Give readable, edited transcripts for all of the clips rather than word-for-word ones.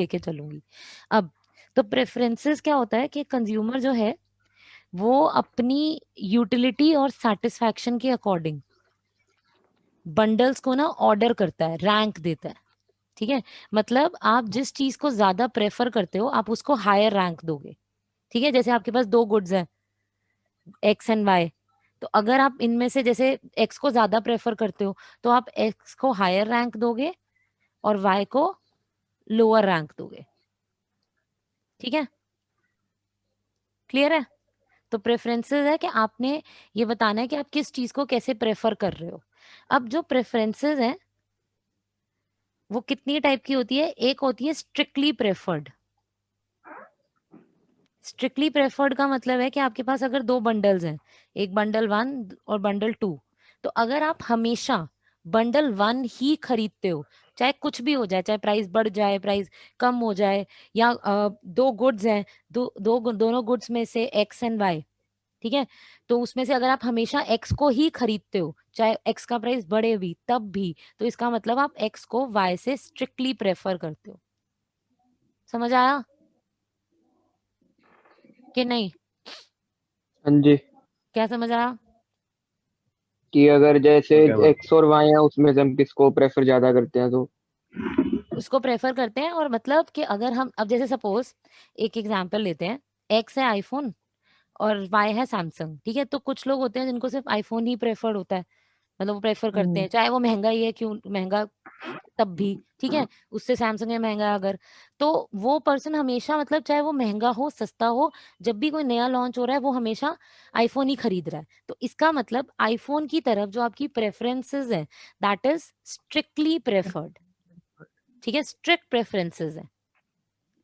लेके चलूंगी। अब तो प्रेफरेंसेस क्या होता है कि कंज्यूमर जो है वो अपनी यूटिलिटी और सेटिस्फैक्शन के अकॉर्डिंग बंडल्स को ना ऑर्डर करता है, रैंक देता है। ठीक है, मतलब आप जिस चीज को ज्यादा प्रेफर करते हो आप उसको हायर रैंक दोगे। ठीक है, जैसे आपके पास दो गुड्स हैं एक्स एंड वाई, तो अगर आप इनमें से जैसे एक्स को ज्यादा प्रेफर करते हो तो आप एक्स को हायर रैंक दोगे और वाई को लोअर रैंक दोगे। ठीक है, क्लियर है? तो प्रेफरेंसेस है कि आपने ये बताना है कि आप किस चीज को कैसे प्रेफर कर रहे हो। अब जो प्रेफरेंसेस है वो कितनी टाइप की होती है? एक होती है स्ट्रिक्टली प्रेफर्ड। स्ट्रिक्टली प्रेफर्ड का मतलब है कि आपके पास अगर दो बंडल्स हैं, एक बंडल 1 और बंडल 2, तो अगर आप हमेशा बंडल 1 ही खरीदते हो, चाहे कुछ भी हो जाए, चाहे प्राइस बढ़ जाए, प्राइस कम हो जाए, या दो गुड्स हैं, दोनों गुड्स में से एक्स एंड वाई, ठीक है, तो उसमें से अगर आप हमेशा एक्स को ही खरीदते हो चाहे एक्स का प्राइस बढ़े भी तब भी, तो इसका मतलब आप एक्स को वाई से स्ट्रिक्टली प्रेफर करते हो। समझ आया कि नहीं? हाँ जी, क्या समझ आया? कि अगर जैसे ओके मैम। एक्स और वाई है उसमें से हम किसको प्रेफर ज्यादा करते हैं तो। उसको प्रेफर करते हैं, और मतलब कि अगर हम अब जैसे सपोज एक एग्जांपल लेते हैं, एक्स है आईफोन और वाई है सैमसंग। ठीक है, तो कुछ लोग होते हैं जिनको सिर्फ आईफोन ही प्रेफर्ड होता है, मतलब वो प्रेफर करते हैं चाहे वो महंगा ही है, क्यों महंगा तब भी। ठीक है, उससे सैमसंग है महंगा अगर, तो वो पर्सन हमेशा, मतलब चाहे वो महंगा हो सस्ता हो, जब भी कोई नया लॉन्च हो रहा है वो हमेशा आईफोन ही खरीद रहा है। तो इसका मतलब आईफोन की तरफ जो आपकी प्रेफरेंसेस है दैट इज स्ट्रिक्टली प्रेफर्ड। ठीक है, स्ट्रिक्ट प्रेफरेंसेस है।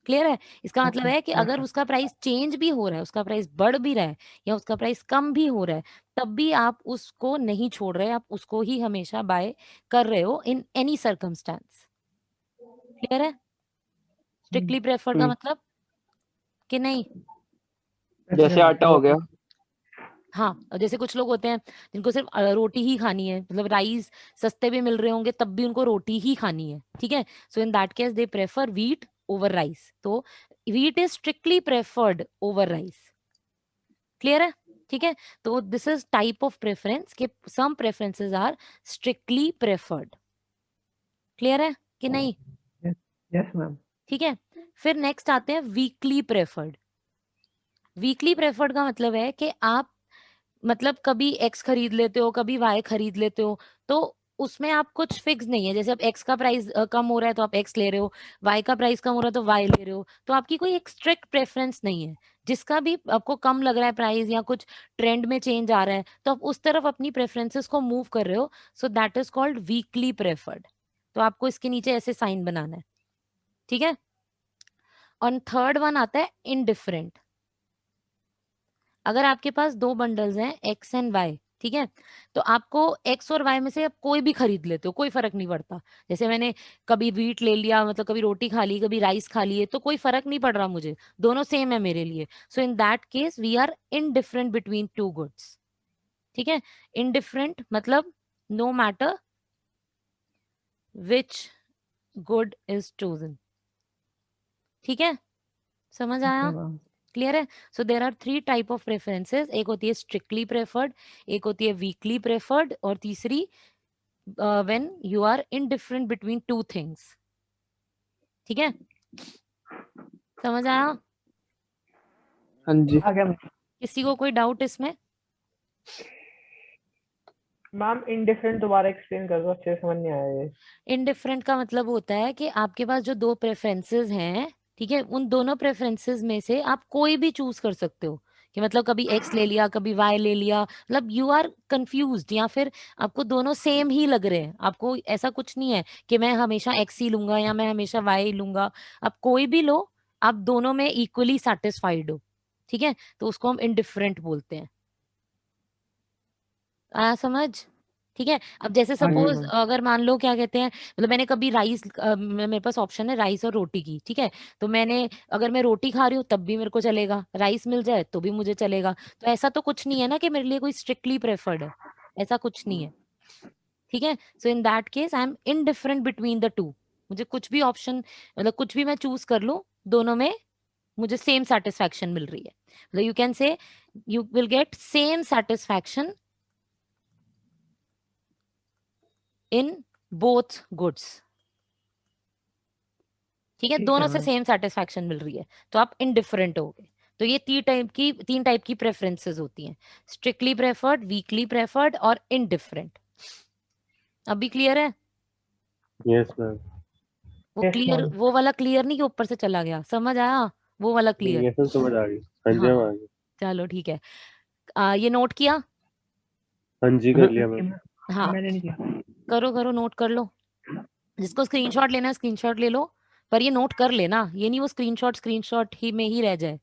क्लियर है? इसका मतलब है कि अगर उसका प्राइस चेंज भी हो रहा है, उसका प्राइस बढ़ भी रहा है या उसका प्राइस कम भी हो रहा है, तब भी आप उसको नहीं छोड़ रहे, आप उसको ही हमेशा बाय कर रहे हो इन एनी सर्कमस्टांस। क्लियर है? स्ट्रिक्टली प्रेफर्ड का हम्म, मतलब कि नहीं? जैसे आटा हो गया। हाँ, और जैसे कुछ लोग होते हैं जिनको सिर्फ रोटी ही खानी है, मतलब राइस सस्ते भी मिल रहे होंगे तब भी उनको रोटी ही खानी है। ठीक है, so in that case they prefer wheat over rice. तो wheat is strictly preferred over rice. Clear है? ठीक है, तो this is type of preference कि some preferences are strictly preferred. Clear है कि नहीं? Yes ma'am. ठीक है, फिर नेक्स्ट आते हैं वीकली प्रेफर्ड। वीकली प्रेफर्ड का मतलब है कि आप, मतलब कभी एक्स खरीद लेते हो कभी वाई खरीद लेते हो, तो उसमें आप कुछ फिक्स नहीं है। जैसे अब एक्स का प्राइस कम हो रहा है तो आप एक्स ले रहे हो, वाई का प्राइस कम हो रहा है तो वाई ले रहे हो, तो आपकी कोई एक स्ट्रिक्ट प्रेफरेंस नहीं है। जिसका भी आपको कम लग रहा है प्राइस या कुछ ट्रेंड में चेंज आ रहा है तो आप उस तरफ अपनी प्रेफरेंसेस को मूव कर रहे हो, so that is called weekly preferred. तो आपको इसके नीचे ऐसे साइन बनाना है। ठीक है, और थर्ड वन आता है इनडिफरेंट। अगर आपके पास दो बंडल्स हैं एक्स एंड वाई, ठीक है, तो आपको एक्स और वाई में से आप कोई भी खरीद लेते हो, कोई फर्क नहीं पड़ता। जैसे मैंने कभी व्हीट ले लिया, मतलब कभी रोटी खा ली कभी राइस खा लिए, तो कोई फर्क नहीं पड़ रहा मुझे, दोनों सेम है मेरे लिए। So in that case we are indifferent between two goods. ठीक है, इनडिफरेंट मतलब no matter which good is chosen. ठीक है, समझ आया? क्लियर है? So there are three type of preferences, एक होती है स्ट्रिक्टली प्रेफर्ड, एक होती है वीकली प्रेफर्ड, और तीसरी when you are indifferent between two things. ठीक है, समझ आया? हाँ जी। आ गया किसी को कोई डाउट इसमें? मैम। इनडिफरेंट दोबारा एक्सप्लेन कर दो, अच्छे से समझ नहीं आया ये। इनडिफरेंट का मतलब होता है कि आपके पास जो दो प्रेफरेंसेस हैं, ठीक है, उन दोनों प्रेफरेंसेस में से आप कोई भी चूज कर सकते हो। कि मतलब कभी एक्स ले लिया कभी वाई ले लिया, मतलब यू आर कंफ्यूज्ड, या फिर आपको दोनों सेम ही लग रहे हैं, आपको ऐसा कुछ नहीं है कि मैं हमेशा एक्स ही लूंगा या मैं हमेशा वाई ही लूंगा। आप कोई भी लो, आप दोनों में इक्वली सेटिस्फाइड हो। ठीक है, तो उसको हम इनडिफरेंट बोलते हैं। आया समझ? ठीक है, अब जैसे आ गया सपोज मैम। अगर मान लो क्या कहते हैं, मतलब मैंने कभी राइस, मेरे पास ऑप्शन है राइस और रोटी की, ठीक है, तो मैंने, अगर मैं रोटी खा रही हूँ तब भी मेरे को चलेगा, राइस मिल जाए तो भी मुझे चलेगा। तो ऐसा तो कुछ नहीं है ना कि मेरे लिए कोई स्ट्रिक्टली प्रेफर्ड है, ऐसा कुछ नहीं है। ठीक है, so in that case I am indifferent between the two. मुझे कुछ भी ऑप्शन मतलब कुछ भी मैं चूज कर लूं, दोनों में मुझे सेम सेटिस्फैक्शन मिल रही है। मतलब you can say you will get same satisfaction in both goods. ठीक है, ठीक दोनों है से मैम। सेम सेटिस्फैक्शन मिल रही है तो आप इनडिफरेंट हो गए। तो ये तीन टाइप की प्रेफरेंसेस होती हैं, स्ट्रिक्टली प्रेफर्ड, वीकली प्रेफर्ड और इनडिफरेंट। अभी क्लियर है? Yes ma'am. वो यस क्लियर, मैम। वो वाला क्लियर नहीं कि ऊपर से चला गया, समझ आया? वो वाला क्लियर। यस मैम, समझ आ गई। हाँ जी हाँ मैम, आ गई। चलो ठीक है। ये नोट किया? हाँ जी, कर लिया मैम। हाँ मैंने नहीं किया। करो करो, नोट कर लो। जिसको स्क्रीनशॉट लेना है स्क्रीनशॉट ले लो, पर ये नोट कर लेना, ये नहीं वो स्क्रीनशॉट ही में ही रह जाए।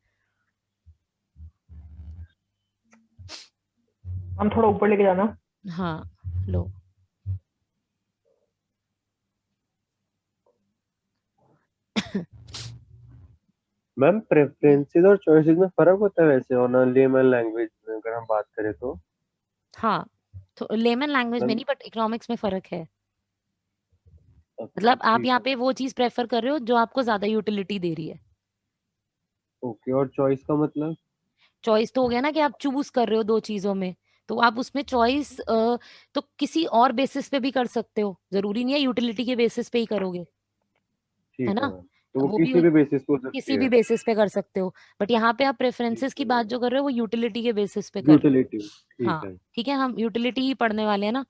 हम थोड़ा ऊपर लेके जाना। हाँ लो। मैम प्रेफरेंसेस और चॉइसेस में फर्क होता है वैसे ऑन लेमन लैंग्वेज में अगर हम बात करें तो? हाँ तो लेमन लैंग्वेज में मैम नहीं, बट इकोनॉमिक्स में फर्क है। मतलब आप ठीक यहाँ है। पे वो चीज प्रेफर कर रहे हो जो आपको ज्यादा यूटिलिटी दे रही है। ओके, और चॉइस का मतलब? चॉइस तो हो गया ना कि आप चूज कर रहे हो दो चीजों में, तो आप उसमें चॉइस तो किसी और बेसिस पे भी कर सकते हो, जरूरी नहीं है यूटिलिटी के बेसिस पे ही करोगे, है ठीक है ना? मैम, तो वो वो भी किसी भी बेसिस पे हो सकती किसी भी है। बेसिस पे कर सकते हो, बट यहाँ पे आप प्रेफरेंसेस की बात जो कर रहे हो वो यूटिलिटी के बेसिस पे कर रहे यूटिलिटी, हो। ठीक हाँ है। ठीक है, हम यूटिलिटी ही पढ़ने वाले हैं ना,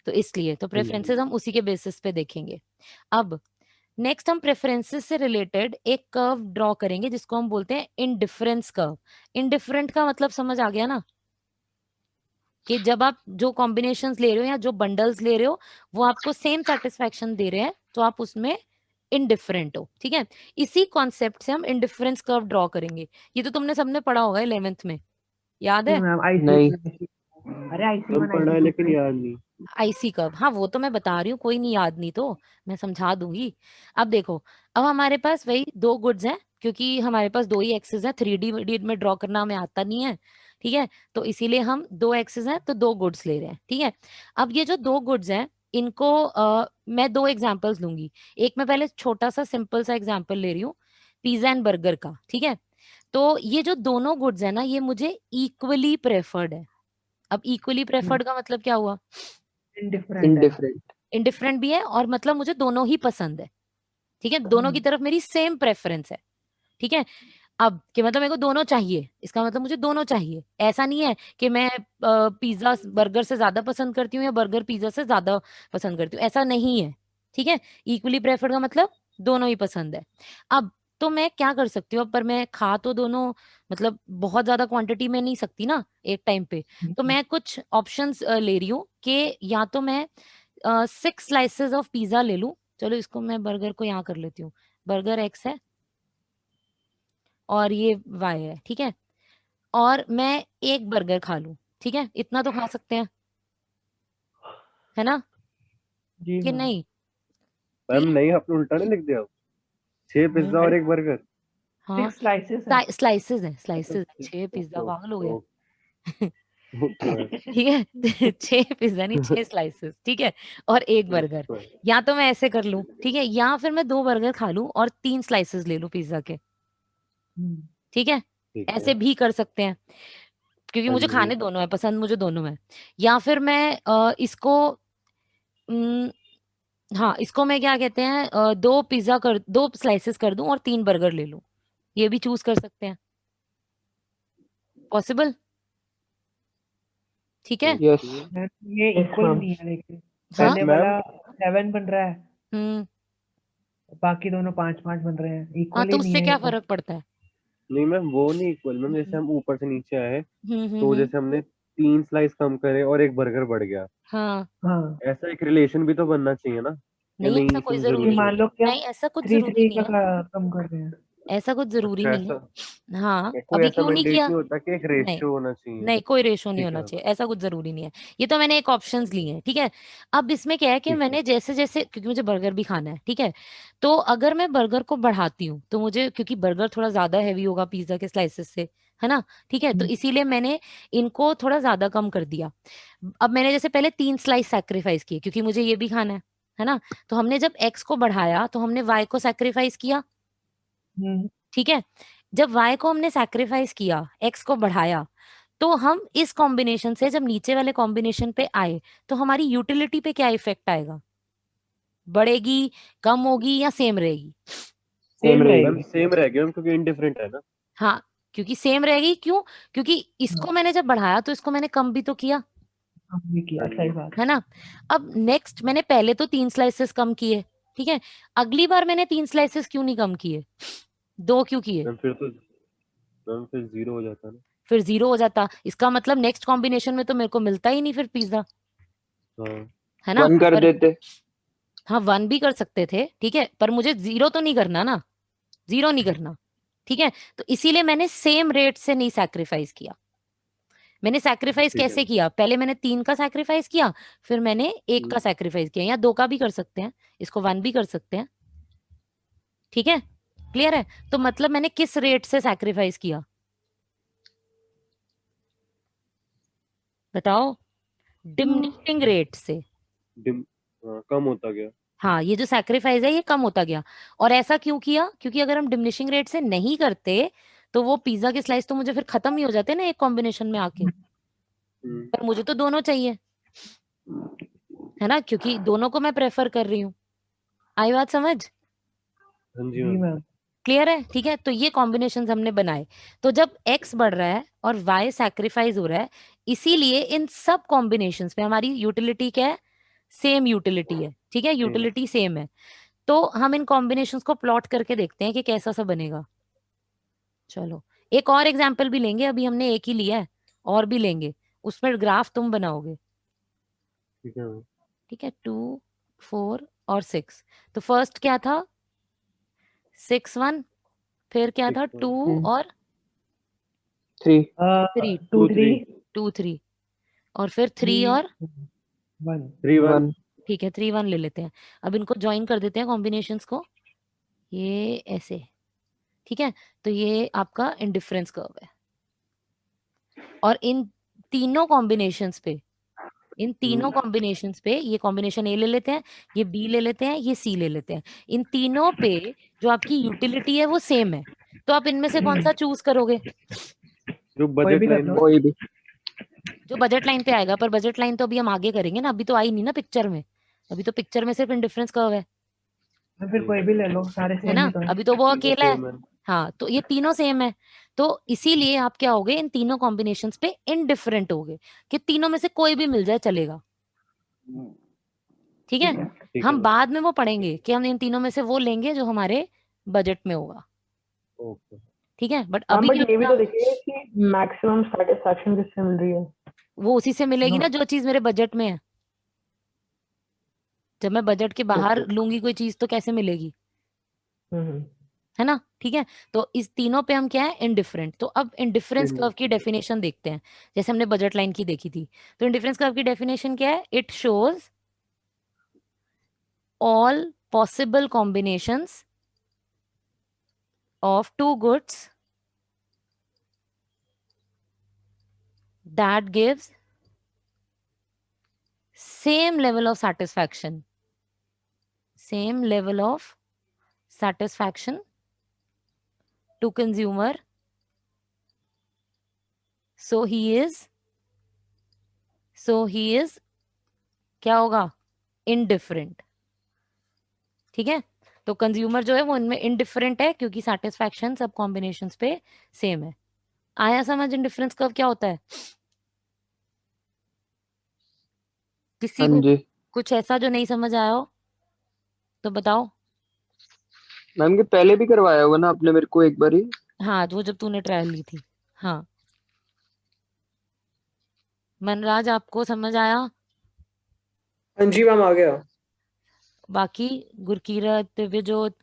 तो इसलिए तो हाँ जी। प्रेफरेंसेस हम उसी के बेसिस पे देखेंगे। अब नेक्स्ट हम प्रेफरेंसेस से रिलेटेड एक कर्व ड्रॉ करेंगे जिसको हम बोलते हैं इनडिफरेंस कर्व। इनडिफरेंट का मतलब समझ आ गया ना, कि जब आप जो कॉम्बिनेशंस ले रहे हो या जो बंडल्स ले रहे हो वो आपको सेम सेटिस्फैक्शन दे रहे हैं, तो आप उसमें इनडिफरेंट हो। ठीक है, इसी कॉन्सेप्ट से हम इनडिफरेंस कर्व ड्रॉ करेंगे। ये तो तुमने सबने पढ़ा होगा 11th में, याद है? मैम नहीं। अरे मैम IC1 पढ़ा है IC2 लेकिन याद नहीं। आईसी कर्व, हाँ वो तो मैं बता रही हूँ, कोई नहीं याद नहीं तो मैं समझा दूंगी। अब देखो, अब हमारे पास वही दो गुड्स हैं, क्योंकि हमारे पास दो ही एक्सेस हैं, 3D में ड्रॉ करना हमें आता नहीं है। ठीक है, तो इसीलिए हम दो एक्सेस हैं तो दो गुड्स ले रहे हैं। ठीक है, अब ये जो दो गुड्स हैं इनको मैं दो एग्जाम्पल्स लूंगी। एक मैं पहले छोटा सा सिंपल सा एग्जाम्पल ले रही हूँ, पिज्जा एंड बर्गर का। ठीक है, तो ये जो दोनों गुड्स है ना ये मुझे इक्वली प्रेफर्ड है। अब इक्वली प्रेफर्ड का मतलब क्या हुआ? इंडिफरेंट है। इंडिफरेंट। इंडिफरेंट भी है और मतलब मुझे दोनों ही पसंद है। ठीक है, दोनों की तरफ मेरी सेम प्रेफरेंस है। ठीक है, अब कि मतलब मेरे को दोनों चाहिए, इसका मतलब मुझे दोनों चाहिए। ऐसा नहीं है कि मैं पिज्जा बर्गर से ज्यादा पसंद करती हूँ या बर्गर पिज्जा से ज्यादा पसंद करती हूँ, ऐसा नहीं है। ठीक है, इक्वली प्रेफर्ड का मतलब दोनों ही पसंद है। अब तो मैं क्या कर सकती हूँ, पर मैं खा तो दोनों मतलब बहुत ज्यादा क्वांटिटी में नहीं सकती ना एक टाइम पे, तो मैं कुछ ऑप्शंस ले रही हूँ कि या तो मैं 6 स्लाइसेस ऑफ पिज्जा ले लूं। चलो इसको मैं बर्गर को यहाँ कर लेती हूँ, बर्गर एक्स है और ये वाई है। ठीक है, और मैं एक बर्गर खा लूं। ठीक है, इतना तो खा सकते हैं, है ना? जी कि मैम। नहीं? तो मैम ये नहीं, आपने उल्टा नहीं लिख दिया? 6 पिज्जा और अरे एक बर्गर? हाँ 6 स्लाइसेस है। स्लाइसेस है, अच्छा, स्लाइसेस 6 पिज्जा, पागल हो गया? Okay ma'am. ठीक है 6 पिज्जा नहीं 6 स्लाइसेस। ठीक है, और एक बर्गर। या तो मैं ऐसे कर लूं, ठीक है, या फिर मैं 2 बर्गर खा लूं और 3 स्लाइसेस ले लूं पिज्जा के। ठीक है, ठीक ऐसे है। भी कर सकते हैं, क्योंकि हाँ मुझे जी। खाने दोनों है, पसंद मुझे दोनों है। या फिर मैं इसको उम, हाँ इसको मैं क्या कहते हैं, 2 स्लाइसेस कर दूं और 3 बर्गर ले लूं, ये भी चूज कर सकते हैं, पॉसिबल? ठीक है। यस। मैम ये Yes, इक्वल मैम। नहीं है, लेकिन हाँ पहले मैम वाला 7 बन रहा है, हम्म बाकी दोनों 5-5 बन रहे हैं, हाँ इक्वल तो ही नहीं उससे है ये क्या तो। फर्क पड़ता है? नहीं मैम, वो नहीं इक्वल मैम, जैसे हम ऊपर से नीचे आए तो हम्म। जैसे हमने 3 स्लाइस कम करे और एक बर्गर बढ़ गया, हाँ हाँ ऐसा एक रिलेशन भी तो बनना चाहिए ना? या नहीं, ऐसा नहीं, कोई इसमें कि जरूरी जरूरी मान है? लो कि हम नहीं, ऐसा कुछ थ्री जरूरी थ्री नहीं है, कम कर रहे हैं। ऐसा कुछ जरूरी अच्छा, नहीं ऐसा है। हाँ कोई अभी ऐसा क्यों नहीं मैंडेट किया? नहीं होता कि एक नहीं रेशियो होना चाहिए? नहीं, कोई रेशो नहीं ठीक है होना मैम। चाहिए, ऐसा कुछ जरूरी नहीं है। ये तो मैंने एक ऑप्शंस लिए हैं। ठीक है, अब इसमें क्या है कि ठीक है। मैंने जैसे जैसे, क्योंकि मुझे बर्गर भी खाना है, ठीक है, तो अगर मैं बर्गर को बढ़ाती हूँ तो मुझे, क्योंकि बर्गर थोड़ा ज्यादा हैवी होगा पिज्जा के स्लाइसेस से, है ना? ठीक है, तो इसीलिए मैंने इनको थोड़ा ज्यादा कम कर दिया। अब मैंने जैसे पहले 3 स्लाइस सैक्रिफाइस किए क्योंकि मुझे ये भी खाना है है ना। तो हमने जब x को बढ़ाया तो हमने y को सैक्रिफाइस किया, ठीक है। जब y को हमने सैक्रिफाइस किया, x को बढ़ाया, तो हम इस कॉम्बिनेशन से जब नीचे वाले कॉम्बिनेशन पे आए तो हमारी यूटिलिटी पे क्या इफेक्ट आएगा? बढ़ेगी, कम होगी या सेम रहेगी? सेम मैम रहेगी। सेम रह गया क्योंकि इनडिफरेंट है ना। हाँ, क्योंकि सेम रहेगी। क्यों? क्योंकि इसको मैंने जब बढ़ाया तो इसको मैंने कम भी तो किया, हमने किया, सही बात। है ना। अब नेक्स्ट, मैंने पहले तो 3 स्लाइसेस कम किए, ठीक है। अगली बार मैंने 3 स्लाइसेस क्यों नहीं कम किए? 2 क्यों किए? मैम फिर 0 हो जाता ना। फिर 0 हो जाता, इसका मतलब नेक्स्ट कॉम्बिनेशन में तो मेरे को मिलता ही नहीं फिर पिज्जा, हाँ है ना। 1 कर पर देते। हाँ, 1 भी कर सकते थे, ठीक है, पर मुझे 0 तो नहीं करना ना, 0 नहीं करना, ठीक है। तो इसीलिए मैंने सेम रेट से नहीं सैक्रिफाइस किया। मैंने सैक्रिफाइस ठीक है। कैसे किया? पहले मैंने 3 का सैक्रिफाइस किया, फिर मैंने 1 का सैक्रिफाइस किया, या 2 का भी कर सकते हैं, इसको 1 भी कर सकते हैं, ठीक है। क्लियर है? तो मतलब मैंने किस रेट से सैक्रिफाइस किया, बताओ? डिमिनिशिंग रेट से। कम होता गया। हाँ, ये जो सैक्रिफाइस है ये कम होता गया। और ऐसा क्यों किया? क्योंकि अगर हम डिमिनिशिंग रेट से नहीं करते तो वो पिज्जा के स्लाइस तो मुझे फिर खत्म ही हो जाते ना एक कॉम्बिनेशन में आके, पर मुझे तो दोनों चाहिए, है ना, क्योंकि दोनों को मैं प्रेफर कर रही हूँ। आई बात समझ? हाँ जी जी मैम। मैम। क्लियर है? ठीक है, तो ये कॉम्बिनेशंस हमने बनाए। तो जब x बढ़ रहा है और y सैक्रिफाइस हो रहा है, इसीलिए इन सब कॉम्बिनेशंस पे हमारी यूटिलिटी क्या है? सेम यूटिलिटी है, ठीक है, यूटिलिटी सेम है। तो हम इन कॉम्बिनेशंस को प्लॉट करके देखते हैं कि कैसा सा बनेगा। चलो, एक और एग्जाम्पल भी लेंगे, अभी हमने एक ही लिया है, और भी लेंगे, उसमें ग्राफ तुम बनाओगे, ठीक है मैम। ठीक है। 2, 4 और 6। तो फर्स्ट क्या था? 6, 1, फिर क्या था? 2 और 3 3, 2 3 2 3, और फिर 3 और 1। 3 1। 1। ठीक है, 3 1 ले लेते हैं। अब इनको ज्वाइन कर देते हैं कॉम्बिनेशंस को, ये ऐसे, ठीक है। तो ये आपका इंडिफरेंस कर्व है, और इन तीनों कॉम्बिनेशंस पे, इन तीनों कॉम्बिनेशंस पे, ये कॉम्बिनेशन ए ले लेते हैं, ये बी ले लेते हैं, ये सी ले लेते हैं, इन तीनों पे जो आपकी यूटिलिटी है वो सेम है। तो आप इनमें से कौन सा चूज करोगे? जो कोई भी बजट कर लाइन लो। में। कोई भी। जो बजट लाइन पे आएगा, पर बजट लाइन तो अभी हम आगे करेंगे ना, अभी तो आई नहीं ना पिक्चर में, अभी तो पिक्चर में सिर्फ इंडिफरेंस कर्व है फिर कोई भी ले लो, सारे है सेम ना, ही तो है। अभी तो वो तीनों अकेला है। सेम है। हाँ, तो ये तीनों सेम है, तो इसीलिए आप क्या होगे, इन तीनों कॉम्बिनेशंस पे इनडिफरेंट होगे, कि तीनों में से कोई भी मिल जाए चलेगा, ठीक है। ठीक है हम मैम। बाद में वो पढ़ेंगे कि हम इन तीनों में से वो लेंगे जो हमारे बजट में होगा, ओके। ठीक है। बट मैम अभी बट ये भी अपना तो देखिए कि मैक्सिमम सेटिस्फैक्शन किससे मिल रही है। वो उसी से मिलेगी ना जो चीज मेरे बजट में है। जब मैं बजट के बाहर ओके। लूंगी कोई चीज तो कैसे मिलेगी, हम्म। है ना, ठीक है। तो इस तीनों पे हम क्या है, इनडिफरेंट। तो अब इनडिफरेंस कर्व की डेफिनेशन देखते हैं, जैसे हमने बजट लाइन की देखी थी। तो इनडिफरेंस कर्व की डेफिनेशन क्या है? It shows all possible combinations of two goods that gives same level of satisfaction, same level of satisfaction to consumer. So he is क्या होगा? indifferent, ठीक है। तो कंज्यूमर जो है वो इनमें इनडिफरेंट है क्योंकि सेटिस्फैक्शन सब कॉम्बिनेशंस पे सेम है। आया समझ इंडिफरेंस कर्व क्या होता है? किसी हाँ को जी कुछ ऐसा जो नहीं समझ आया हो तो बताओ। मैम, के पहले भी करवाया होगा ना आपने मेरे को एक बार ही। हाँ, वो जब तूने ट्रायल ली थी। हाँ, मनराज आपको समझ आया? हाँ जी मैम, आ गया। बाकी गुरकीरत, दिव्यजोत,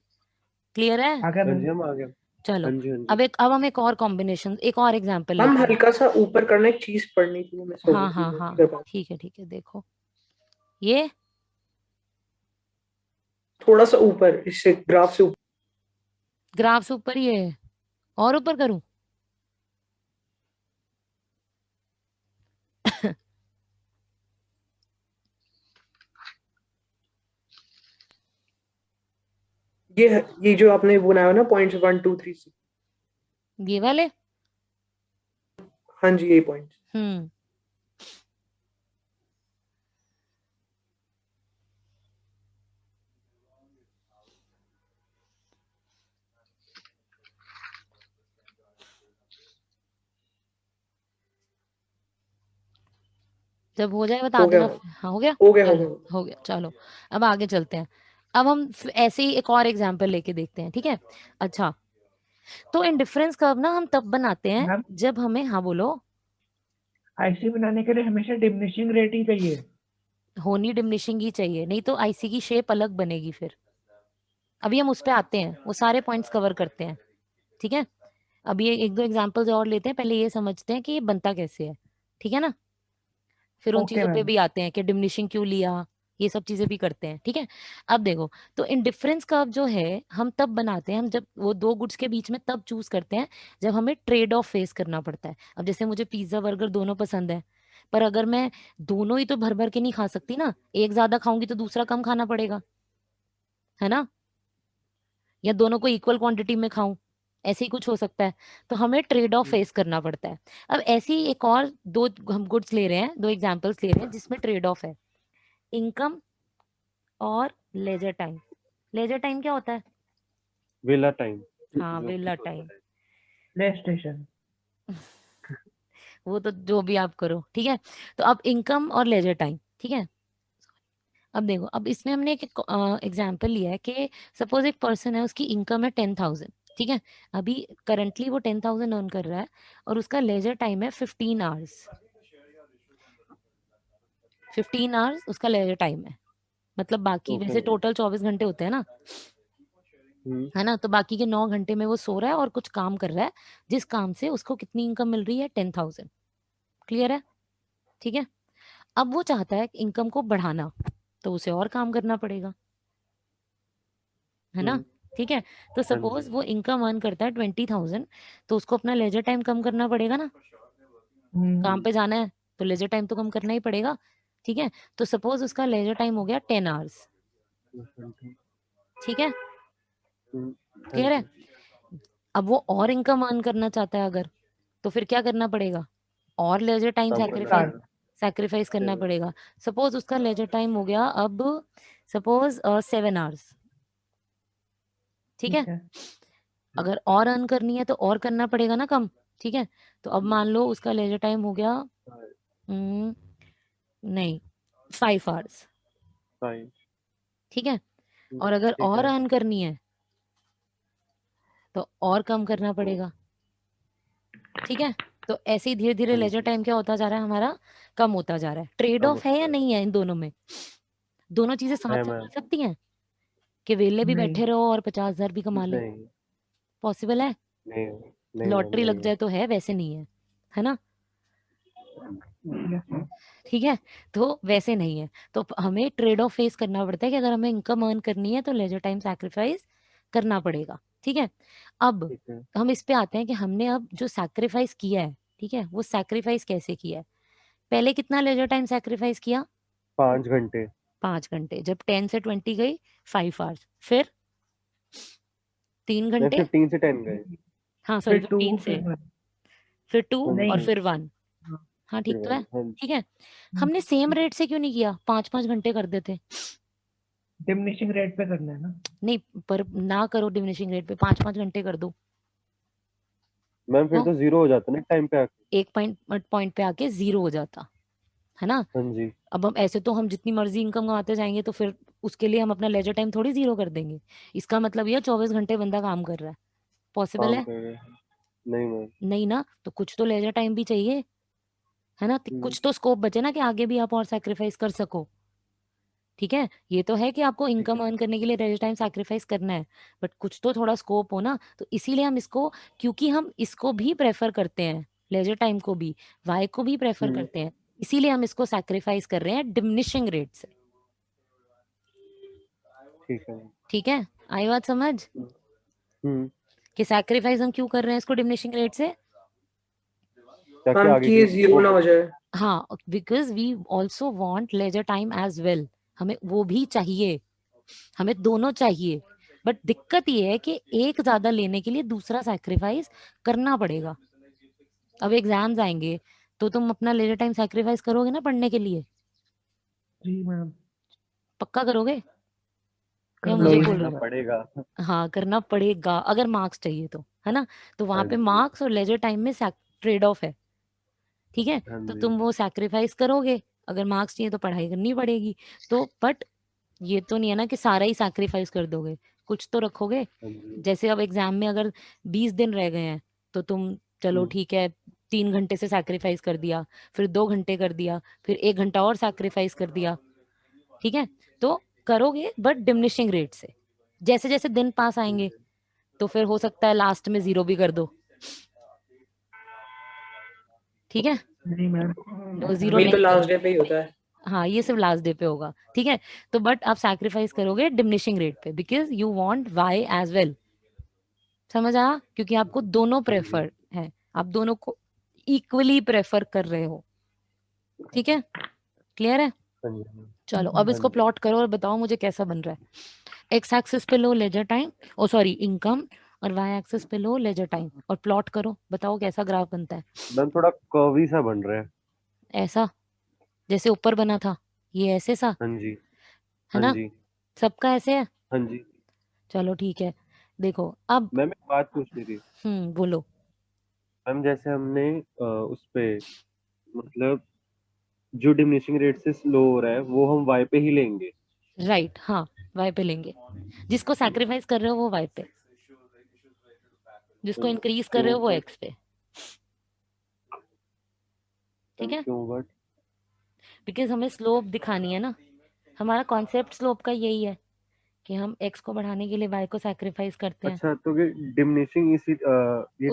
क्लियर है? आ गया हाँ मैम। जी हम आ गए। चलो, हाँ जी। अब हम एक और कॉम्बिनेशन, एक और एग्जांपल मैम लेते हैं। हल्का सा ऊपर करना, एक चीज पढ़नी थी, वो मिस हो गई हाँ थी, हाँ वो हाँ, नहीं कर पाया। ठीक है, देखो ये थोड़ा सा ऊपर, इससे ग्राफ से ऊपर। ग्राफ से ऊपर ही है, और ऊपर करूं? ये जो आपने बनाया ना पॉइंट्स 1 2 3 6, ये वाले। हाँ जी, ये पॉइंट। जब हो जाए बता हो गया, देना। हाँ हो गया, हो गया, हो चलो गया। हो गया। चलो अब आगे चलते हैं। अब हम ऐसे ही एक और एग्जाम्पल लेके देखते हैं, ठीक है। अच्छा, तो इंडिफरेंस कर्व ना हम तब बनाते हैं मैम जब हमें, हाँ बोलो। आईसी बनाने के लिए हमेशा डिमिनिशिंग रेट ही चाहिए। होनी डिमिनिशिंग ही चाहिए, नहीं तो आईसी की शेप अलग बनेगी फिर। अभी हम उस पे आते हैं, वो सारे पॉइंट्स कवर करते हैं, ठीक है। अभी एक दो एग्जांपल्स और लेते हैं, पहले ये समझते हैं कि ये बनता कैसे है, ठीक है ना। फिर उन ओके चीजों पे मैम। भी आते हैं कि डिमिनिशिंग क्यों लिया, ये सब चीजें भी करते हैं, ठीक है। अब देखो, तो इंडिफरेंस कर्व जो है हम तब बनाते हैं, हम जब वो दो गुड्स के बीच में तब चूज करते हैं जब हमें ट्रेड ऑफ फेस करना पड़ता है। अब जैसे मुझे पिज्जा बर्गर दोनों पसंद है, पर अगर मैं दोनों ही तो भर भर के नहीं खा सकती ना, एक ज्यादा खाऊंगी तो दूसरा कम खाना पड़ेगा, है ना। या दोनों को इक्वल क्वांटिटी में खाऊं, ऐसे ही कुछ हो सकता है। तो हमें ट्रेड ऑफ फेस करना पड़ता है। अब ऐसी एक और दो हम गुड्स ले रहे हैं, दो एग्जांपल्स ले रहे हैं जिसमें ट्रेड ऑफ है, इनकम और लेजर टाइम। लेजर टाइम क्या होता है? Villa time. हाँ, विला टाइम। Play station. वो तो जो भी आप करो, ठीक है। तो अब इनकम और लेजर टाइम, ठीक है। अब देखो, अब इसमें हमने एक एग्जांपल लिया है कि सपोज एक पर्सन है, उसकी इनकम है 10,000, ठीक है। अभी करंटली वो 10,000 अर्न कर रहा है और उसका लेजर टाइम है 15 आवर्स। 15 आवर्स उसका लेजर टाइम है, मतलब बाकी ओके। वैसे टोटल 24 घंटे होते हैं ना, है ना। तो बाकी के 9 घंटे में वो सो रहा है और कुछ काम कर रहा है, जिस काम से उसको कितनी इनकम मिल रही है? 10,000। क्लियर है? ठीक है। अब वो चाहता है इनकम को बढ़ाना, तो उसे और काम करना पड़ेगा, है ना। ठीक है। तो सपोज वो इनकम अर्न करता है 20,000, तो उसको अपना लेजर टाइम कम करना पड़ेगा ना, काम पे जाना है तो लेजर टाइम तो कम करना ही पड़ेगा, ठीक है। तो सपोज उसका लेजर टाइम हो गया 10 आवर्स, ठीक है। क्लियर है? अब वो और इनकम अर्न करना चाहता है अगर, तो फिर क्या करना पड़ेगा? और लेजर टाइम सैक्रिफाइस करना पड़ेगा। सपोज उसका लेजर टाइम हो गया अब सपोज 7 आवर्स, ठीक है। अगर और अर्न करनी है तो और करना पड़ेगा ना कम, ठीक है। तो अब मान लो उसका लेजर टाइम हो गया नहीं 5 आवर्स, ठीक है। और अगर और अर्न करनी है तो और कम करना पड़ेगा, ठीक है। तो ऐसे ही धीरे धीरे लेजर टाइम क्या होता जा रहा है हमारा? कम होता जा रहा है। ट्रेड ऑफ है या नहीं है इन दोनों में? दोनों चीजें साथ साथ चल सकती हैं कि वेले भी बैठे रहो और 50,000 भी कमा लो? पॉसिबल है? लॉटरी लग जाए तो है, वैसे नहीं है ना। ठीक है। तो वैसे नहीं है, तो हमें ट्रेड ऑफ फेस करना पड़ता है कि अगर हमें इनकम अर्न करनी है तो लेजर टाइम सैक्रिफाइस करना पड़ेगा, ठीक है। अब हम इस पे आते हैं कि हमने अब जो सैक्रिफाइस किया है, ठीक है, वो सैक्रिफाइस कैसे किया है। पहले कितना लेजर टाइम सैक्रिफाइस किया? 5 घंटे। 5 घंटे। जब 10 से 20 गई 5 आवर्स, फिर 3 घंटे, 15 से 10 गए। हाँ सॉरी 15 से, फिर 2 और फिर 1। हाँ ठीक तो है, ठीक है। हमने सेम रेट से क्यों नहीं किया? 5-5 घंटे कर देते। डिमिनिशिंग रेट पे करना है ना। नहीं, पर ना करो डिमिनिशिंग रेट पे, 5-5 घंटे कर दो। मैम फिर तो जीरो हो जाता ना टाइम पे आके। एक पॉइंट पे आके जीरो हो जाता, है ना। हाँ जी। अब हम ऐसे तो हम जितनी मर्जी इनकम कमाते जाएंगे तो फिर उसके लिए हम अपना लेजर टाइम थोड़ी जीरो कर देंगे। इसका मतलब ये 24 घंटे बंदा काम कर रहा है। पॉसिबल है? नहीं मैम। नहीं ना, तो कुछ तो लेजर टाइम भी चाहिए, है ना। कुछ तो स्कोप बचे ना कि आगे भी आप और सैक्रिफाइस कर सको, ठीक है। ये तो है कि आपको इनकम अर्न करने के लिए लेजर टाइम सैक्रिफाइस करना है, बट कुछ तो थोड़ा स्कोप हो ना। तो इसीलिए हम इसको, क्योंकि हम इसको भी प्रेफर करते हैं, लेजर टाइम को भी, वाई को भी प्रेफर करते हैं, इसीलिए हम इसको सैक्रिफाइस कर रहे हैं डिमिनिशिंग रेट से। ठीक है, आई बात समझ कि सैक्रिफाइस हम क्यों कर रहे हैं इसको डिमिनिशिंग रेट से? ताकि आगे ये जीरो ना हो जाए। हाँ, because we also want leisure time as well. हमें वो भी चाहिए, हमें दोनों चाहिए। बट दिक्कत ये है कि एक ज्यादा लेने के लिए दूसरा सैक्रिफाइस करना पड़ेगा। अब एग्जाम्स आएंगे तो तुम अपना लेजर टाइम सैक्रिफाइस करोगे ना पढ़ने के लिए? जी मैम, पक्का करोगे या करना मुझे नहीं। बोल करना रहे हो? पड़ेगा। हाँ करना पड़ेगा, अगर मार्क्स चाहिए तो, है ना? तो वहां हाँ पे जी, मार्क्स और लेजर टाइम में ट्रेड ऑफ है, ठीक है? हाँ तो जी, तुम वो सैक्रिफाइस करोगे, अगर मार्क्स चाहिए तो पढ़ाई करनी पड़ेगी। तो बट ये तो नहीं है ना कि सारा ही सैक्रिफाइस कर दोगे, कुछ तो रखोगे। हाँ जी। जैसे अब एग्जाम में अगर 20 दिन रह गए हैं तो तुम चलो ठीक है 3 घंटे से सैक्रिफाइस कर दिया, फिर 2 घंटे कर दिया, फिर 1 घंटा और सैक्रिफाइस कर दिया, ठीक है? तो करोगे बट डिमिनिशिंग रेट से, जैसे जैसे दिन पास आएंगे तो फिर हो सकता है लास्ट में 0 भी कर दो, ठीक है? नहीं मैम, तो 0 वही तो नहीं लास्ट करो। डे पे ही होता है। हाँ ये सिर्फ लास्ट डे पे होगा, ठीक है? तो बट आप सैक्रिफाइस करोगे डिमिनिशिंग रेट पे, because you want Y as well. समझ आया? क्योंकि आपको दोनों प्रेफर है, आप दोनों को इक्वली प्रेफर कर रहे हो, ठीक है? क्लियर है? हाँ जी, चलो अब हाँ इसको जी। प्लॉट करो और बताओ मुझे कैसा बन रहा है। एक्स एक्सिस पे लो लेजर टाइम, ओ सॉरी इनकम, और वाई एक्सिस पे लो लेजर टाइम, और प्लॉट करो, बताओ कैसा ग्राफ बनता है। मैम थोड़ा कर्वी सा बन रहा है। ऐसा जैसे ऊपर बना था, ये ऐसे सा, हाँ जी, है हाँ ना? जी, सबका ऐसे है? हाँ जी। चलो ठीक है, देखो अब। मैम एक बात पूछनी थी। बोलो। मैम जैसे हमने उस पे मतलब जो डिमिनिशिंग रेट से स्लो हो रहा है वो हम वाई पे ही लेंगे। राइट, हाँ वाई पे लेंगे, जिसको सैक्रिफाइस कर रहे हो वो वाई पे, जिसको इंक्रीज कर रहे क्यों हो वो बट? एक्स पे, ठीक है? क्यों बट? बिकॉज हमें स्लोप दिखानी है ना, हमारा कॉन्सेप्ट स्लोप का यही है कि हम एक्स को बढ़ाने के लिए वाई को सैक्रिफाइस करते हैं। अच्छा तो ये डिमिनिशिंग ये उसी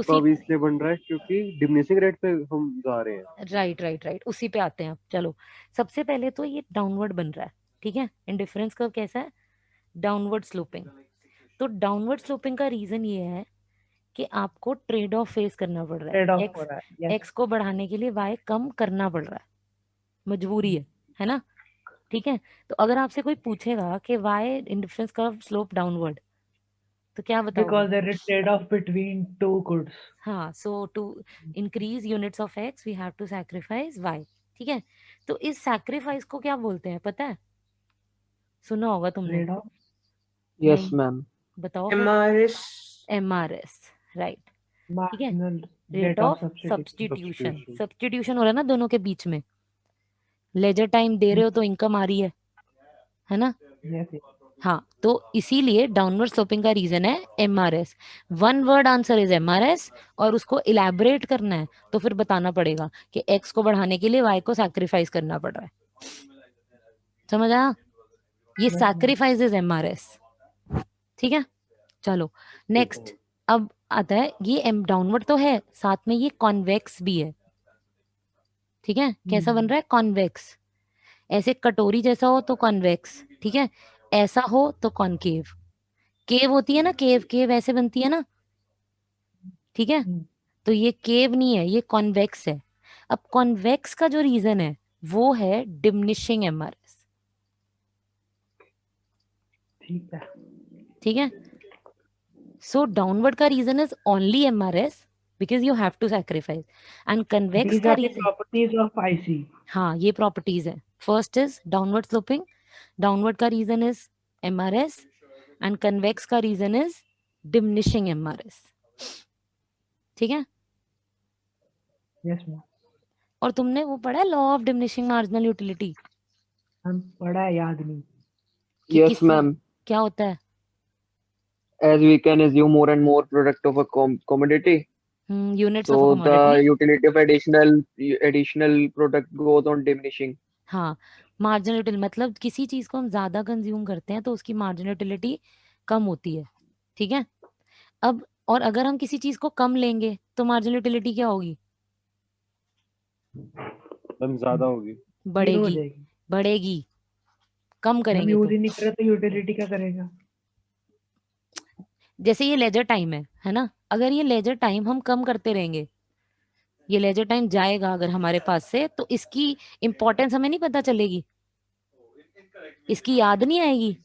कर्व इसलिए बन रहा है क्योंकि डिमिनिशिंग रेट पे हम जा रहे हैं। राइट राइट राइट, उसी पे आते हैं अब। चलो सबसे पहले तो ये डाउनवर्ड बन रहा है, ठीक है? इंडिफरेंस कर्व कैसा है? Downward sloping. तो डाउनवर्ड स्लोपिंग का रीजन ये है कि आपको ट्रेड ऑफ फेस करना पड़ रहा ट्रेड है, ऑफ हो एक्स रहा है। यस, एक्स को बढ़ाने के लिए वाई कम करना पड़ रहा है, मजबूरी है ना? ठीक है? तो अगर आपसे कोई पूछेगा कि why indifference curve slope downward, तो क्या बताओगे? Because there is trade off between two goods. हाँ, so to increase units of X we have to sacrifice Y, ठीक है? तो इस सैक्रिफाइस को क्या बोलते हैं पता है? सुना होगा तुमने। ट्रेड ऑफ यस नहीं, मैम। बताओ फिर। एमआरएस। एमआरएस, राइट, ठीक है? Marginal rate rate of of substitution. Substitution, substitution. Substitution हो रहा है ना दोनों के बीच में। लेजर टाइम दे रहे हो तो इनकम आ रही है ना? यस, हाँ, तो इसीलिए डाउनवर्ड स्लोपिंग का रीजन है MRS. One word answer is MRS, और उसको इलैबोरेट करना है तो फिर बताना पड़ेगा कि एक्स को बढ़ाने के लिए वाई को सैक्रिफाइस करना पड़ रहा है। समझ आया? ये yes ma'am. Sacrifice is MRS, ठीक है? चलो नेक्स्ट, अब आता है ये डाउनवर्ड तो है, साथ में ये कॉन्वेक्स भी है, ठीक है? कैसा बन रहा है? कॉन्वेक्स। ऐसे कटोरी जैसा हो तो कॉन्वेक्स, ठीक है? ऐसा हो तो कॉनकेव। केव होती है ना, केव केव ऐसे बनती है ना, ठीक है? तो ये केव नहीं है, ये कॉन्वेक्स है। अब कॉन्वेक्स का जो रीजन है वो है डिमिनिशिंग एमआरएस, ठीक है। ठीक है? सो डाउनवर्ड का reason is only MRS because you have to sacrifice, and convex These का are the reason, properties of IC. हाँ ये प्रॉपर्टीज है। First is downward sloping, downward का reason is MRS, and convex का reason is diminishing MRS, ठीक है? Yes ma'am, और तुमने वो पढ़ा है law of diminishing marginal utility? हम पढ़ा है, याद नहीं। कि Yes, किसी ma'am. क्या होता है? As we can assume more and more product of a commodity, units of a so commodity. the utility of additional product goes on diminishing. हाँ, मार्जिनल यूटिलिटी मतलब किसी चीज को हम ज्यादा कंज्यूम करते हैं तो उसकी मार्जिनल यूटिलिटी कम होती है, ठीक है? अब और अगर हम किसी चीज को कम लेंगे तो मार्जिनल यूटिलिटी क्या होगी? मैम ज्यादा होगी। जीरो हो बढ़ेगी, जाएगी। बढ़ेगी। कम हम करेंगे यूज तो, ही नहीं कर रहे तो यूटिलिटी क्या करेगा? जैसे ये लेजर टाइम है ना? अगर ये लेजर टाइम हम कम करते रहेंगे, ये लेजर टाइम जाएगा अगर हमारे पास से, तो इसकी इंपॉर्टेंस हमें नहीं पता चलेगी, इसकी याद नहीं आएगी।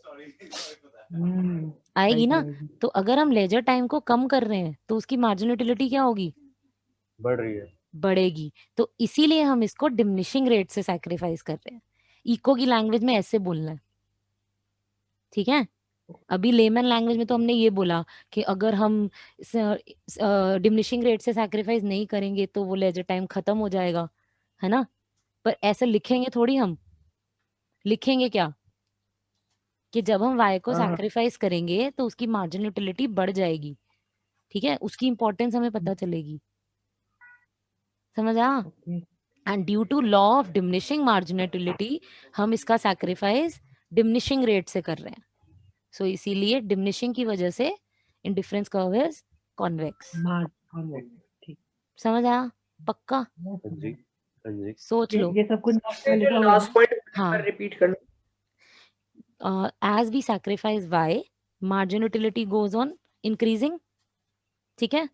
आएगी ना। आएगी। तो अगर हम लेजर टाइम को कम कर रहे हैं तो उसकी मार्जिन यूटिलिटी क्या होगी, बढ़ रही है। बढ़ेगी। तो इसीलिए हम इसको डिमिनिशिंग रेट से सैक्रिफाइस कर रहे हैं। इको की लैंग्वेज में ऐसे बोलना है, ठीक है। अभी लेमन लैंग्वेज में तो हमने ये बोला कि अगर हम डिमिनिशिंग रेट से सैक्रिफाइस नहीं करेंगे तो वो लेजर टाइम खत्म हो जाएगा, है ना। पर ऐसे लिखेंगे थोड़ी, हम लिखेंगे क्या कि जब हम y को हाँ। सैक्रिफाइस करेंगे तो उसकी मार्जिन यूटिलिटी बढ़ जाएगी, ठीक है, उसकी इंपॉर्टेंस हमें पता चलेगी। समझ आ। Okay. And due to law of diminishing margin utility हम इसका सैक्रिफाइस डिमिनिशिंग रेट से कर रहे हैं। सो इसीलिए डिमिनिशिंग की वजह से इंडिफरेंस कर्व इज कॉन्वेक्स। ठीक। समझ आया पक्का, हाँ जी, हाँ जी। सोच लो। ये सब कुछ नोट्स में जो लिखा हुआ है लास्ट ना? पॉइंट हाँ, रिपीट करना। as we sacrifice y margin utility goes on increasing, ठीक है।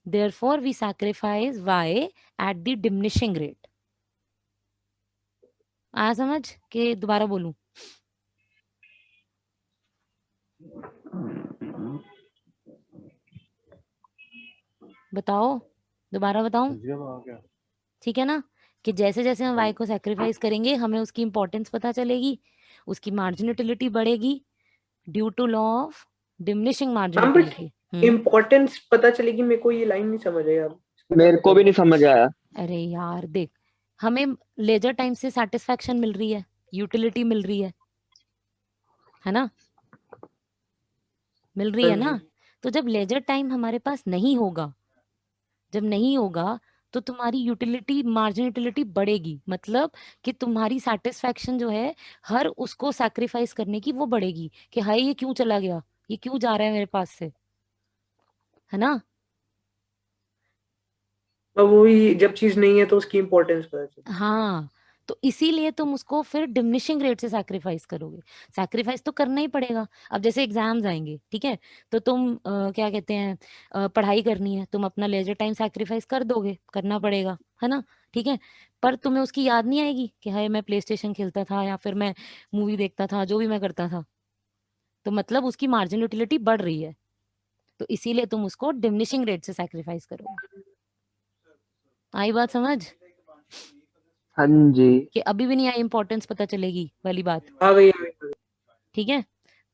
therefore we sacrifice y at the diminishing rate। आया समझ के दोबारा बोलूं, बताओ, दोबारा बताऊं, समझ गया मैं, आ गया। ठीक है ना। कि जैसे जैसे हम y को सैक्रिफाइस करेंगे हमें उसकी इंपॉर्टेंस पता चलेगी, उसकी मार्जिन यूटिलिटी बढ़ेगी due to law of diminishing margin हम बट यूटिलिटी। इम्पोर्टेंस पता चलेगी, मेरे को ये लाइन नहीं समझ आई आप इसका क्या मेरे को मतलब भी है? नहीं समझ आया। अरे यार देख, हमें लेजर टाइम से सेटिस्फैक्शन मिल रही है, यूटिलिटी मिल रही है ना, मिल रही हाँ है जी। ना। तो जब लेजर टाइम हमारे पास नहीं होगा, जब नहीं होगा तो तुम्हारी यूटिलिटी मार्जिन यूटिलिटी बढ़ेगी, मतलब कि तुम्हारी सेटिस्फैक्शन जो है हर उसको सैक्रिफाइस करने की वो बढ़ेगी कि हाय ये क्यों चला गया, ये क्यों जा रहा है मेरे पास से, है ना। अब वही जब चीज नहीं है तो उसकी इम्पोर्टेंस पता चलती हाँ, तो इसीलिए तुम उसको फिर डिमिनिशिंग रेट से सैक्रिफाइस करोगे। सैक्रिफाइस तो करना ही पड़ेगा। अब जैसे एग्जाम्स आएंगे, ठीक है, तो तुम क्या कहते हैं, पढ़ाई करनी है, तुम अपना लेजर टाइम सैक्रिफाइस कर दोगे, करना पड़ेगा, है ना, ठीक है। पर तुम्हें उसकी याद नहीं आएगी कि हाय मैं प्ले स्टेशन खेलता था या फिर मैं मूवी देखता था, जो भी मैं करता था। तो मतलब उसकी मार्जिन यूटिलिटी बढ़ रही है, तो इसीलिए तुम उसको डिमिनिशिंग रेट से सैक्रिफाइस करोगे। आई बात समझ हाँ जी। कि अभी भी नहीं आई, इंपॉर्टेंस पता चलेगी वाली बात, है। आ गई। ठीक है।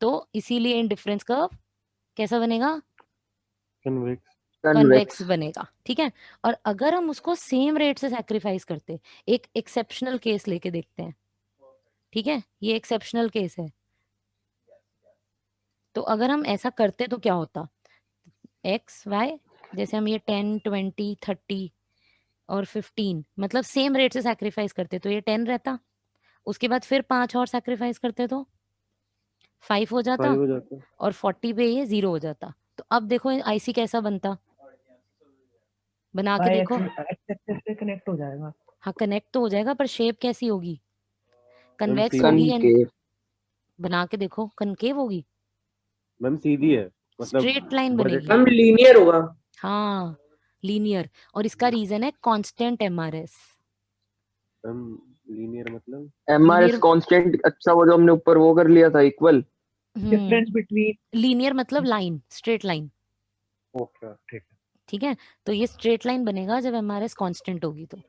तो इसीलिए इंडिफरेंस कर्व कैसा बनेगा, कन्वेक्स। Convex convex. बनेगा, ठीक है। और अगर हम उसको सेम रेट से सैक्रिफाइस करते, एक एक्सेप्शनल केस लेके देखते हैं, ठीक है, ये एक्सेप्शनल केस है। तो अगर हम ऐसा करते तो क्या होता, एक्स वाई, जैसे हम ये 10 20 30 और 15 मतलब सेम रेट से सैक्रिफाइस करते तो ये 10 रहता, उसके बाद फिर 5 और सैक्रिफाइस करते तो 5 हो जाता, 5 हो जाता है। और 40 पे ये 0 हो जाता। तो अब देखो आईसी कैसा बनता, बना के बाय देखो। एक्सेस से कनेक्ट हो जाएगा। हाँ कनेक्ट तो हो जाएगा, पर शेप कैसी होगी, मैम कन्वेक्स सीधी, होगी कनकेव। बना के देखो, कनकेव होगी, मैम सीधी है, मतलब स्ट्रेट लाइन बजट बनेगी। हम लीनियर होगा। हाँ लीनियर, और इसका रीजन है कांस्टेंट एमआरएस। मैम लीनियर मतलब एमआरएस लीनियर, कांस्टेंट, अच्छा वो जो हमने ऊपर वो कर लिया था इक्वल। डिफरेंस बिटवीन लीनियर मतलब लाइन, स्ट्रेट लाइन, ओके ठीक है। ठीक है। तो ये स्ट्रेट लाइन बनेगा जब एमआरएस कांस्टेंट होगी। तो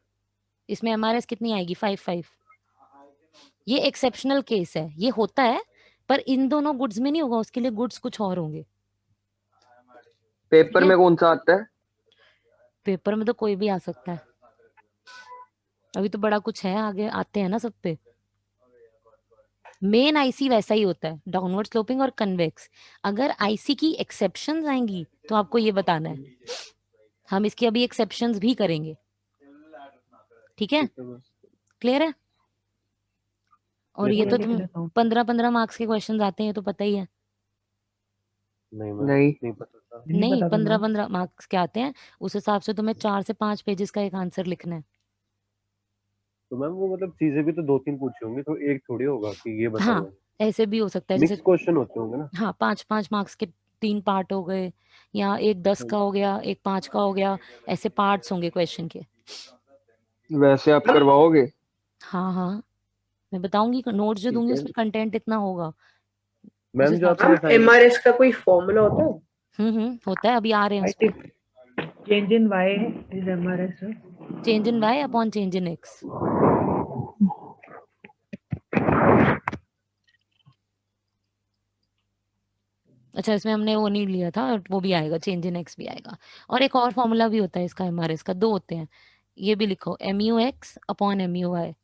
इसमें एमआरएस कितनी आएगी, 5 ये एक्सेप्शनल केस है, ये होता है, पर इन दोनों गुड्स में नहीं होगा, उसके लिए गुड्स कुछ और होंगे, ठीक पेपर है। में कौन सा आता है? पेपर में तो कोई भी आ सकता है, अभी तो बड़ा कुछ है, आगे आते हैं ना सब पे। मेन आईसी वैसा ही होता है, डाउनवर्ड स्लोपिंग और कन्वेक्स। अगर आईसी की एक्सेप्शंस आएंगी तो आपको ये बताना है, हम इसकी अभी एक्सेप्शंस भी करेंगे, ठीक है, ठीक है मैम। क्लियर है। और Yes, ये मैं तो लिख तुम लेता हूँ। 15 मार्क्स के क्वेश्चन आते हैं, तो पता ही है। नहीं मैम, नहीं। नहीं पता था। नहीं नहीं, पता था पंद्रह मैम। 15 मार्क्स के आते हैं, उस हिसाब से तुम्हें 4 से 5 पेजेस का एक आंसर लिखना है। तो मैम वो मतलब चीजें भी तो 2-3 पूछी होंगी, तो एक थोड़ी होगा कि ये बताओ। हाँ ऐसे भी हो सकता है, जैसे मिक्स क्वेश्चन होते होंगे ना। हाँ 5 मार्क्स के 3 पार्ट हो गए, या एक 10 का हो गया, एक 5 का हो गया, ऐसे पार्ट्स होंगे क्वेश्चन के। वैसे आप करवाओगे? हाँ हाँ, मैं बताऊंगी, नोट्स जो ठीक दूंगी है। उसमें कंटेंट इतना होगा, मैम जो आपने मैम एमआरएस का कोई फॉर्मूला होता है? होता है, अभी आ रहे हैं I उस पे। think change in y is MRS. Change in Y upon change in X. अच्छा, इसमें हमने वो नहीं लिया था, वो भी आएगा, चेंज इन एक्स भी आएगा। और एक और फॉर्मूला भी होता है इसका एमआरएस का, दो होते हैं, ये भी लिखो, MU X upon MU Y,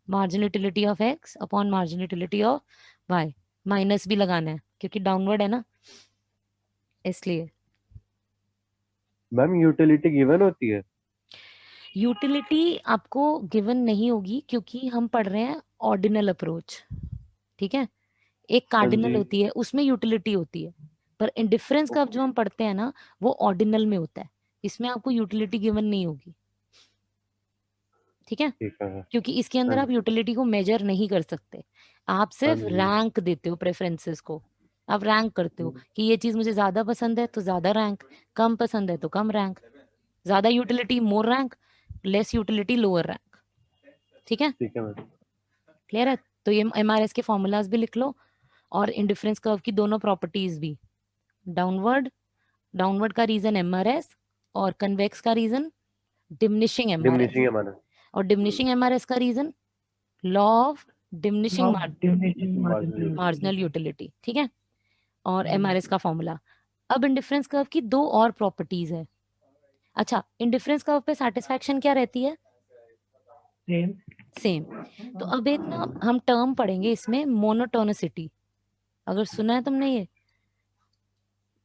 marginal utility of X upon marginal utility of Y. Minus भी लगाना है क्योंकि डाउनवर्ड है ना, इसलिए। मैम यूटिलिटी गिवन होती है? यूटिलिटी आपको गिवन नहीं होगी क्योंकि हम पढ़ रहे हैं ऑर्डिनल अप्रोच, ठीक है। एक कार्डिनल जी। होती है, उसमें यूटिलिटी होती है, पर इंडिफरेंस कर्व जो हम पढ़ते हैं ना, वो ऑर्डिनल में होता है, इसमें आपको यूटिलिटी गिवन नहीं होगी, ठीक है। ठीक है। क्योंकि इसके अंदर हाँ आप यूटिलिटी को मेजर नहीं कर सकते, आप सिर्फ हाँ जी। रैंक देते हो प्रेफरेंसेस को, आप रैंक करते हो कि ये चीज मुझे ज्यादा पसंद है तो ज्यादा रैंक, कम पसंद है तो कम रैंक, ज्यादा utility more rank, less utility lower rank, ठीक है। ठीक है मैम। क्लियर है? तो ये एमआरएस के फॉर्मूलाज भी लिख लो, और इंडिफरेंस कर्व की दोनों प्रॉपर्टीज भी, डाउनवर्ड का रीजन एमआरएस और कन्वेक्स का रीजन डिमिनिशिंग एमआरएस, डिमिनिशिंग हमारा। और डिमिनिशिंग एमआरएस का reason law of diminishing marginal marginal utility, ठीक है। और एमआरएस का फॉर्मूला। अब इंडिफरेंस कर्व की दो और प्रॉपर्टीज है। अच्छा, इंडिफरेंस कर्व पे सैटिस्फैक्शन क्या रहती है? Same. सेम। तो अब एक ना हम टर्म पढ़ेंगे इसमें, मोनोटोनिसिटी, अगर सुना है तुमने ये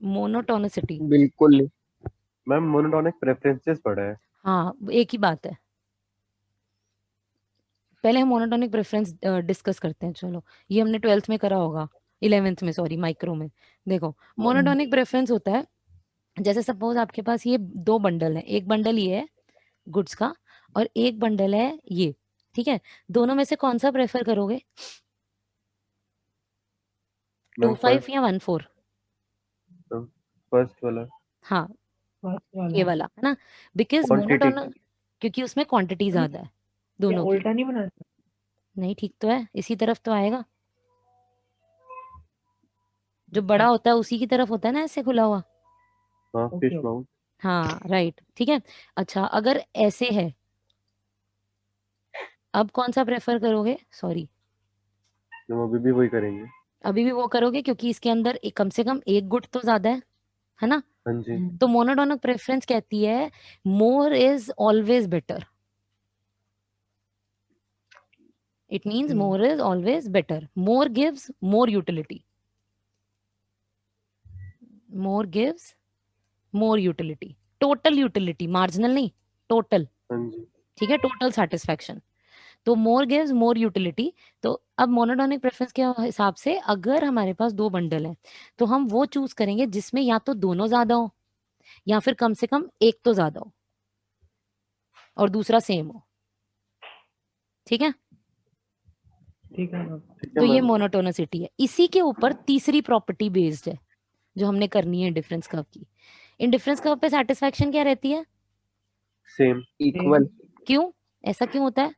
मोनोटोनिसिटी? बिल्कुल नहीं। मैम मोनोटोनिक प्रेफरेंसेस पढ़ा है। हाँ, एक ही बात है, पहले हम मोनोटोनिक प्रेफरेंस डिस्कस करते हैं। चलो, ये हमने 12th में करा होगा, 11th में, सॉरी, माइक्रो में। देखो, मोनोटोनिक प्रेफरेंस होता है, जैसे सपोज आपके पास ये दो बंडल है, एक बंडल ये है गुड्स का और एक बंडल है ये, ठीक है। दोनों में से कौन सा प्रेफर करोगे, 25 या 14? फर्स्ट वाला। हाँ, First ये वाला। वाला है ना, बिकॉज क्वांटिटी। मोनोटोनिक, क्योंकि उसमें क्वांटिटी ज्यादा है क्या दोनों की। उल्टा नहीं बना? नहीं, ठीक तो है, इसी तरफ तो आएगा, जो बड़ा होता है उसी की तरफ होता है ना, ऐसे खुला हुआ। हाँ Okay, फिश okay. माउंट। हाँ, राइट, ठीक है। अच्छा, अगर ऐसे है, अब कौन सा प्रेफर करोगे? सॉरी, हम अभी भी वही करेंगे। अभी भी वो करोगे क्योंकि इसके अंदर कम से कम एक गुट तो ज्यादा है ना। हाँ जी। तो मोनोटोनिक प्रेफरेंस कहती है more is always better, it means more is always better, more gives more utility, more gives more utility, total utility, marginal नहीं, टोटल, हाँ जी। ठीक है, टोटल सेटिस्फैक्शन। तो मोर गिव्स मोर यूटिलिटी। तो अब मोनोटोनिक प्रेफरेंस के हिसाब से अगर हमारे पास दो बंडल है तो हम वो चूज करेंगे जिसमें या तो दोनों ज्यादा हो या फिर कम से कम एक तो ज्यादा हो और दूसरा सेम हो, ठीक है। ठीक है। तो ये मोनोटोनिसिटी है। इसी के ऊपर तीसरी प्रॉपर्टी बेस्ड है जो हमने करनी है इंडिफरेंस कर्व की। इंडिफरेंस कर्व पे सेटिस्फैक्शन क्या रहती है? सेम। इक्वल। क्यों, ऐसा क्यों होता है?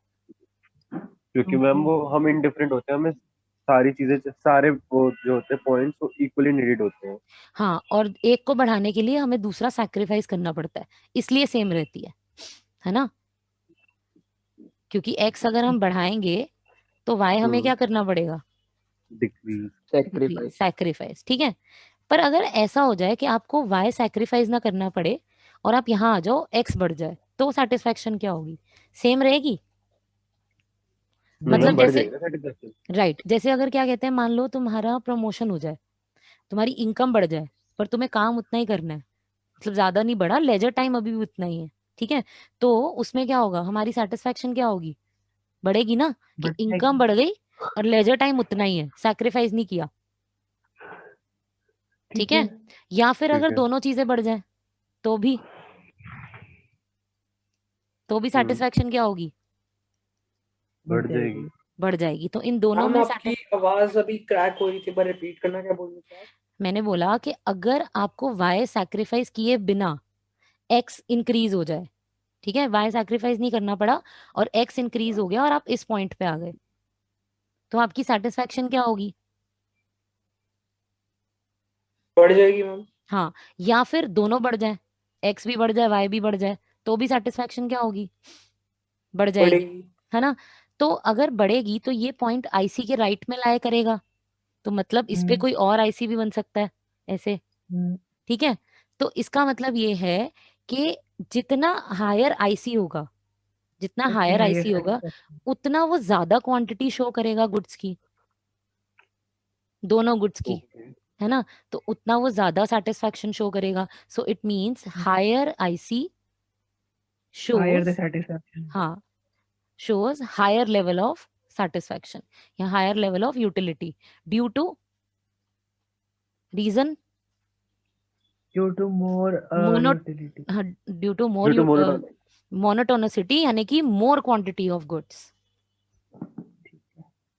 क्योंकि मैम वो हम इनडिफरेंट होते हैं, हमें सारी चीजें, सारे वो जो होते हैं पॉइंट्स वो इक्वली नीडेड होते हैं। हाँ, और एक को बढ़ाने के लिए हमें दूसरा सैक्रिफाइस करना पड़ता है, इसलिए सेम रहती है ना। क्योंकि एक्स अगर हम बढ़ाएंगे तो वाई हमें क्या करना पड़ेगा? डिक्रीज। सेक्रीफाइस। सैक्रिफाइस, ठीक है। पर अगर ऐसा हो जाए कि आपको वाई सैक्रिफाइस ना करना पड़े और आप यहाँ आ जाओ, एक्स बढ़ जाए, तो सेटिस्फैक्शन क्या होगी? सेम रहेगी। मतलब बढ़ जैसे, जाएगा satisfaction। राइट, जैसे अगर क्या कहते हैं, मान लो तुम्हारा प्रमोशन हो जाए, तुम्हारी इनकम बढ़ जाए, पर तुम्हें काम उतना ही करना है, मतलब ज्यादा नहीं बढ़ा, लेजर टाइम अभी भी उतना ही है, ठीक है। तो उसमें क्या होगा, हमारी सेटिस्फैक्शन क्या होगी? बढ़ेगी ना, कि इनकम बढ़ गई और लेजर टाइम उतना ही है, सैक्रिफाइस नहीं किया, ठीक है। या फिर अगर दोनों चीजें बढ़ जाए तो भी सेटिस्फैक्शन क्या होगी? बढ़ जाएगी। बढ़ जाएगी। तो इन दोनों मैम में आपकी आवाज अभी क्रैक हो रही थी, बार रिपीट करना, क्या बोल रहे थे आप? मैंने बोला कि अगर आपको वाई सैक्रिफाइस किए बिना एक्स इंक्रीज हो जाए, ठीक है, वाई सैक्रिफाइस नहीं करना पड़ा और एक्स इंक्रीज हो गया और आप इस पॉइंट पे आ गए, तो आपकी सेटिस्फैक्शन क्या होगी? बढ़ जाएगी मैम। हाँ, या फिर दोनों बढ़ जाए, x भी बढ़ जाए y भी बढ़ जाए, तो भी सेटिस्फैक्शन क्या होगी, बढ़ जाएगी, बढ़ेगी। है ना। तो अगर बढ़ेगी तो ये पॉइंट IC के राइट में लाया करेगा, तो मतलब इस पे कोई और IC भी बन सकता है ऐसे, ठीक है। तो इसका मतलब ये है कि जितना हायर IC होगा, जितना हायर IC होगा, उतना वो ज्यादा क्वांटिटी शो करेगा गुड्स की, दोनों गुड्स की, ओके है ना। तो उतना वो ज्यादा सेटिस्फैक्शन शो करेगा। So it means higher IC higher the shows, satisfaction. हाँ, shows higher level of satisfaction या higher level of utility due to reason due to more mono utility. due to more due to monotone monotonicity यानी कि more quantity of goods।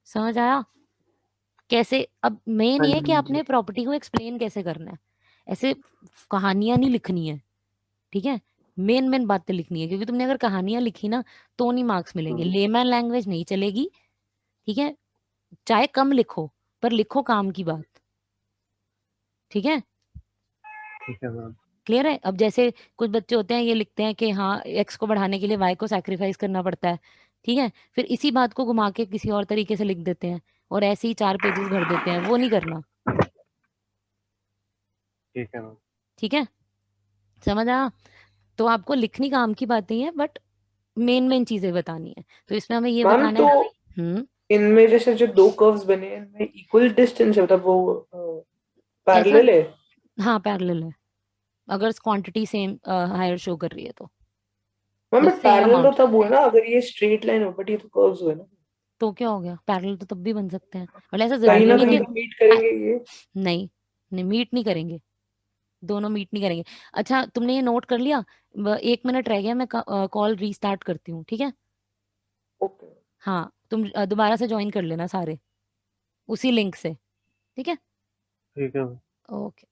समझ आया कैसे? अब main हाँ ये है कि जी आपने प्रॉपर्टी को एक्सप्लेन कैसे करना है, ऐसे कहानियां नहीं लिखनी है, ठीक है। मेन मेन बातें लिखनी है, क्योंकि तुमने अगर कहानियां लिखी ना तो नहीं मार्क्स मिलेंगे, लेमैन लैंग्वेज नहीं चलेगी, ठीक है। चाहे कम लिखो पर लिखो काम की बात, ठीक है। ठीक है मैम क्लियर है? अब जैसे कुछ बच्चे होते हैं ये लिखते हैं कि हाँ x को बढ़ाने के लिए y को सैक्रिफाइस करना पड़ता है, ठीक है। फिर इसी बात को घुमा के किसी और तरीके से लिख देते हैं और ऐसे ही 4 पेजेस भर देते हैं, वो नहीं करना, ठीक है मैम ठीक है। समझ आया? तो आपको लिखनी काम की बातें हैं, बट मेन मेन चीजें बतानी है। तो इसमें हमें ये मैम बताना तो है। इनमें जैसे जो दो कर्व्स बने हैं इनमें इक्वल डिस्टेंस है, मतलब वो ऐसा, पैरेलल है। हाँ पैरेलल है, अगर क्वांटिटी सेम हायर शो कर रही है तो, मैम या बट सेम पैरेलल तो अमाउंट, तब हुआ ना अगर ये स्ट्रेट लाइन हो, बट ये तो कर्व्स हुए ना। तो क्या हो गया, पैरेलल तो तब भी बन सकते हैं, और ऐसा कहीं जरूरी ना नहीं कहीं कि तो मीट करेंगे ये। नहीं, नहीं मीट नहीं करेंगे, दोनों मीट नहीं करेंगे। अच्छा तुमने ये नोट कर लिया? 1 मिनट रह गया, मैं कॉल रीस्टार्ट करती हूँ, ठीक है। ओके। हाँ तुम दोबारा से ज्वाइन कर लेना सारे, उसी लिंक से, ठीक है। ठीक है मैम। ओके।